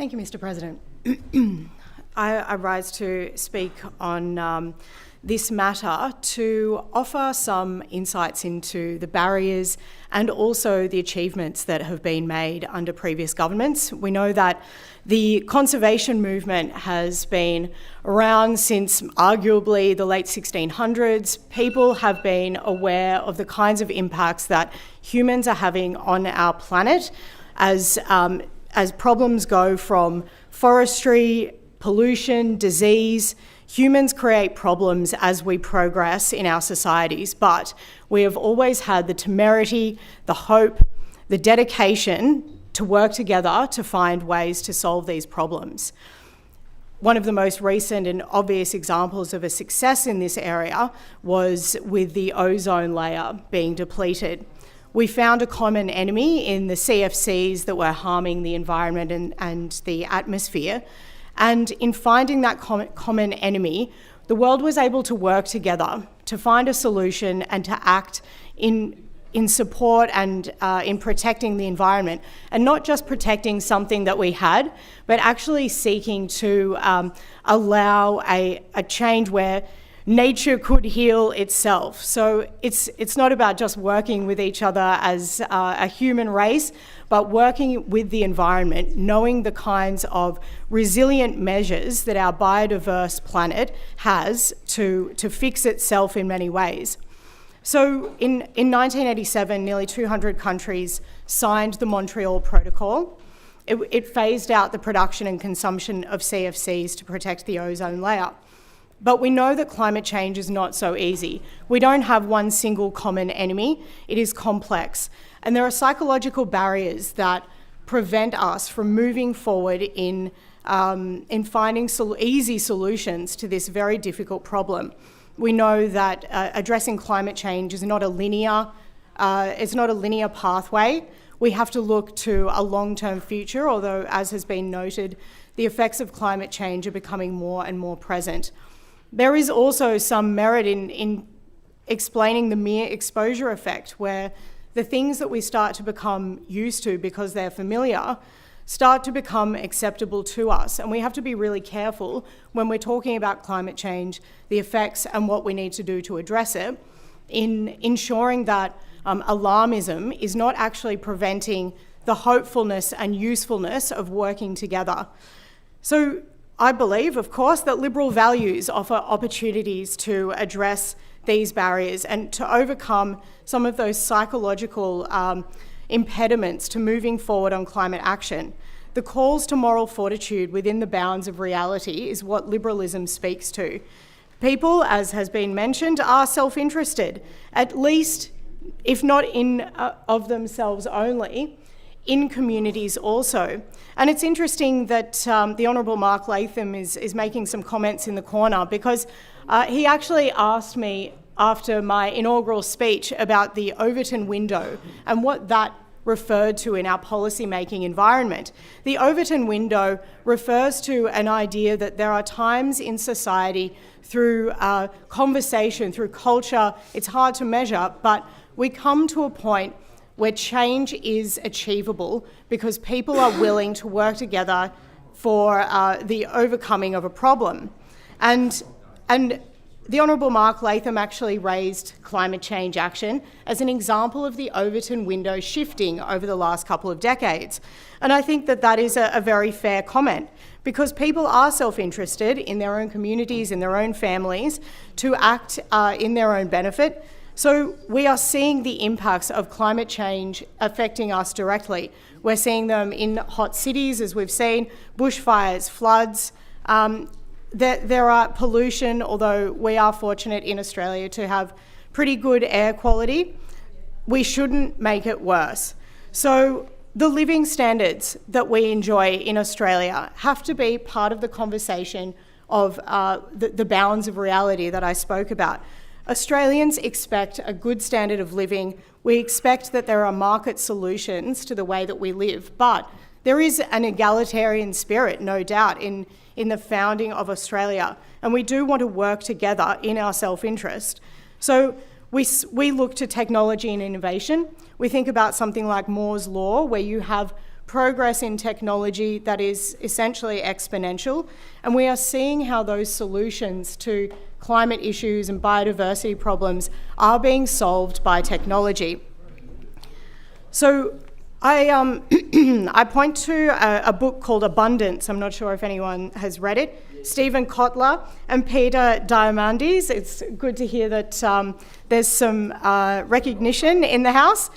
Thank you, Mr. President. I rise to speak on this matter to offer some insights into the barriers and also the achievements that have been made under previous governments. We know that the conservation movement has been around since arguably the late 1600s. People have been aware of the kinds of impacts that humans are having on our planet as problems go from forestry, pollution, disease. Humans create problems as we progress in our societies, but we have always had the temerity, the hope, the dedication to work together to find ways to solve these problems. One of the most recent and obvious examples of a success in this area was with the ozone layer being depleted. We found a common enemy in the CFCs that were harming the environment and the atmosphere. And in finding that common enemy, the world was able to work together to find a solution and to act in support and in protecting the environment. And not just protecting something that we had, but actually seeking to allow a change where nature could heal itself. So it's not about just working with each other as a human race, but working with the environment, knowing the kinds of resilient measures that our biodiverse planet has to fix itself in many ways. So in 1987, nearly 200 countries signed the Montreal Protocol. It phased out the production and consumption of CFCs to protect the ozone layer. But we know that climate change is not so easy. We don't have one single common enemy. It is complex. And there are psychological barriers that prevent us from moving forward in finding easy solutions to this very difficult problem. We know that addressing climate change is not a linear pathway. We have to look to a long-term future, although, as has been noted, the effects of climate change are becoming more and more present. There is also some merit in explaining the mere exposure effect, where the things that we start to become used to because they're familiar start to become acceptable to us. And we have to be really careful when we're talking about climate change, the effects and what we need to do to address it, in ensuring that alarmism is not actually preventing the hopefulness and usefulness of working together. So I believe, of course, that liberal values offer opportunities to address these barriers and to overcome some of those psychological impediments to moving forward on climate action. The calls to moral fortitude within the bounds of reality is what liberalism speaks to. People, as has been mentioned, are self-interested, at least, if not in of themselves only, in communities also. And it's interesting that the Honourable Mark Latham is making some comments in the corner, because he actually asked me after my inaugural speech about the Overton window and what that referred to in our policy-making environment. The Overton window refers to an idea that there are times in society through conversation, through culture, it's hard to measure, but we come to a point where change is achievable because people are willing to work together for the overcoming of a problem. And the Honourable Mark Latham actually raised climate change action as an example of the Overton window shifting over the last couple of decades. And I think that is a very fair comment, because people are self-interested in their own communities, in their own families, to act in their own benefit. So we are seeing the impacts of climate change affecting us directly. We're seeing them in hot cities, as we've seen, bushfires, floods. There are pollution, although we are fortunate in Australia to have pretty good air quality. We shouldn't make it worse. So the living standards that we enjoy in Australia have to be part of the conversation of the bounds of reality that I spoke about. Australians expect a good standard of living. We expect that there are market solutions to the way that we live, but there is an egalitarian spirit, no doubt, in the founding of Australia, and we do want to work together in our self-interest. So we look to technology and innovation. We think about something like Moore's Law, where you have progress in technology that is essentially exponential, and we are seeing how those solutions to climate issues and biodiversity problems are being solved by technology. So I point to a book called Abundance. I'm not sure if anyone has read it. Stephen Kotler and Peter Diamandis. It's good to hear that there's some recognition in the house.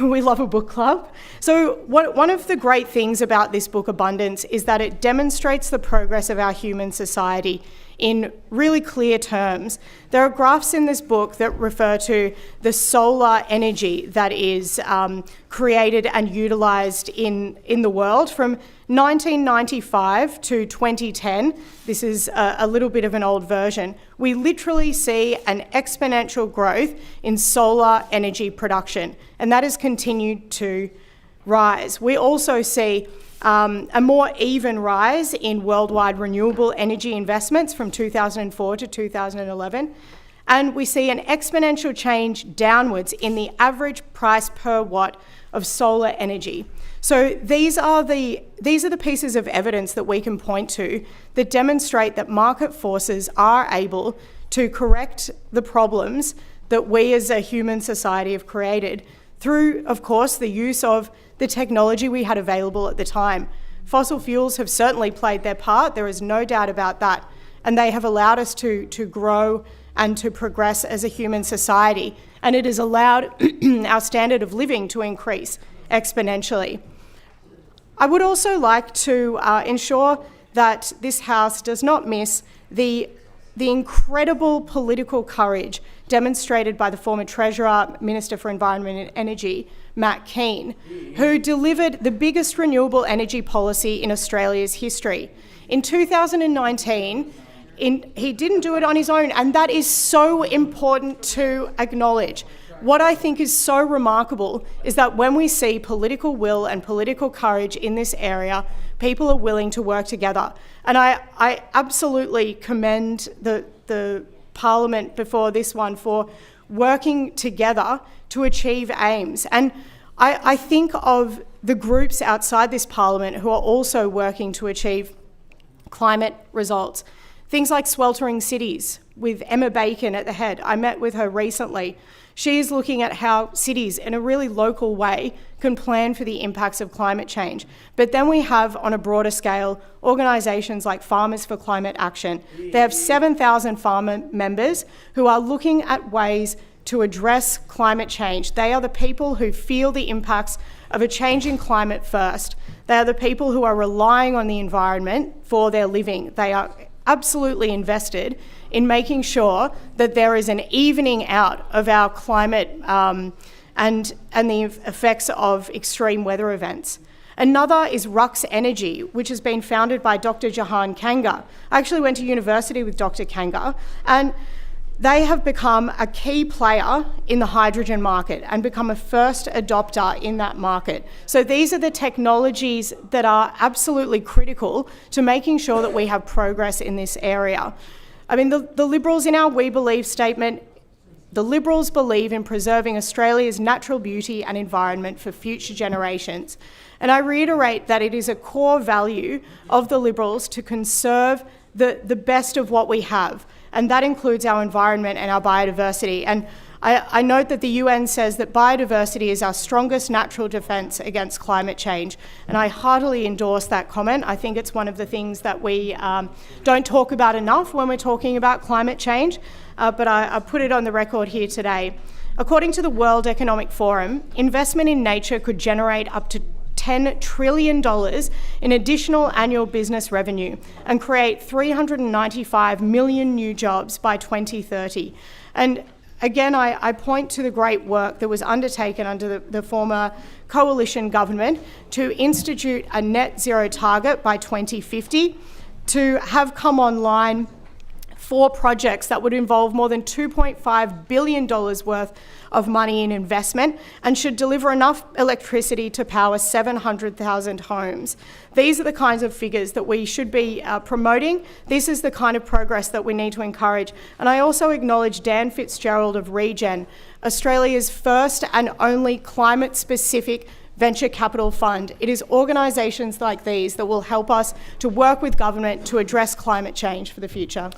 We love a book club. So one of the great things about this book, Abundance, is that it demonstrates the progress of our human society in really clear terms. There are graphs in this book that refer to the solar energy that is created and utilised in the world from 1995 to 2010. This is a little bit of an old version. We literally see an exponential growth in solar energy production, and that has continued to rise. We also see a more even rise in worldwide renewable energy investments from 2004 to 2011. And we see an exponential change downwards in the average price per watt of solar energy. So these are the pieces of evidence that we can point to that demonstrate that market forces are able to correct the problems that we as a human society have created through, of course, the use of the technology we had available at the time. Fossil fuels have certainly played their part, there is no doubt about that, and they have allowed us to grow and to progress as a human society, and it has allowed our standard of living to increase exponentially. I would also like to ensure that this House does not miss the incredible political courage demonstrated by the former Treasurer, Minister for Environment and Energy, Matt Kean, who delivered the biggest renewable energy policy in Australia's history. In 2019, he didn't do it on his own, and that is so important to acknowledge. What I think is so remarkable is that when we see political will and political courage in this area, people are willing to work together. And I absolutely commend the Parliament before this one for working together to achieve aims. And I think of the groups outside this Parliament who are also working to achieve climate results. Things like Sweltering Cities, with Emma Bacon at the head. I met with her recently. She is looking at how cities, in a really local way, can plan for the impacts of climate change. But then we have, on a broader scale, organisations like Farmers for Climate Action. They have 7,000 farmer members who are looking at ways to address climate change. They are the people who feel the impacts of a changing climate first. They are the people who are relying on the environment for their living. They are absolutely invested in making sure that there is an evening out of our climate and the effects of extreme weather events. Another is Rux Energy, which has been founded by Dr. Jahan Kanga. I actually went to university with Dr. Kanga, and they have become a key player in the hydrogen market and become a first adopter in that market. So these are the technologies that are absolutely critical to making sure that we have progress in this area. I mean, the Liberals in our We Believe statement, the Liberals believe in preserving Australia's natural beauty and environment for future generations. And I reiterate that it is a core value of the Liberals to conserve the best of what we have, and that includes our environment and our biodiversity. And I note that the UN says that biodiversity is our strongest natural defence against climate change, and I heartily endorse that comment. I think it's one of the things that we don't talk about enough when we're talking about climate change, but I put it on the record here today. According to the World Economic Forum, investment in nature could generate up to $10 trillion in additional annual business revenue and create 395 million new jobs by 2030. And again, I point to the great work that was undertaken under the former coalition government to institute a net zero target by 2050, to have come online 4 projects that would involve more than $2.5 billion worth of money in investment and should deliver enough electricity to power 700,000 homes. These are the kinds of figures that we should be promoting. This is the kind of progress that we need to encourage. And I also acknowledge Dan Fitzgerald of Regen, Australia's first and only climate-specific venture capital fund. It is organisations like these that will help us to work with government to address climate change for the future.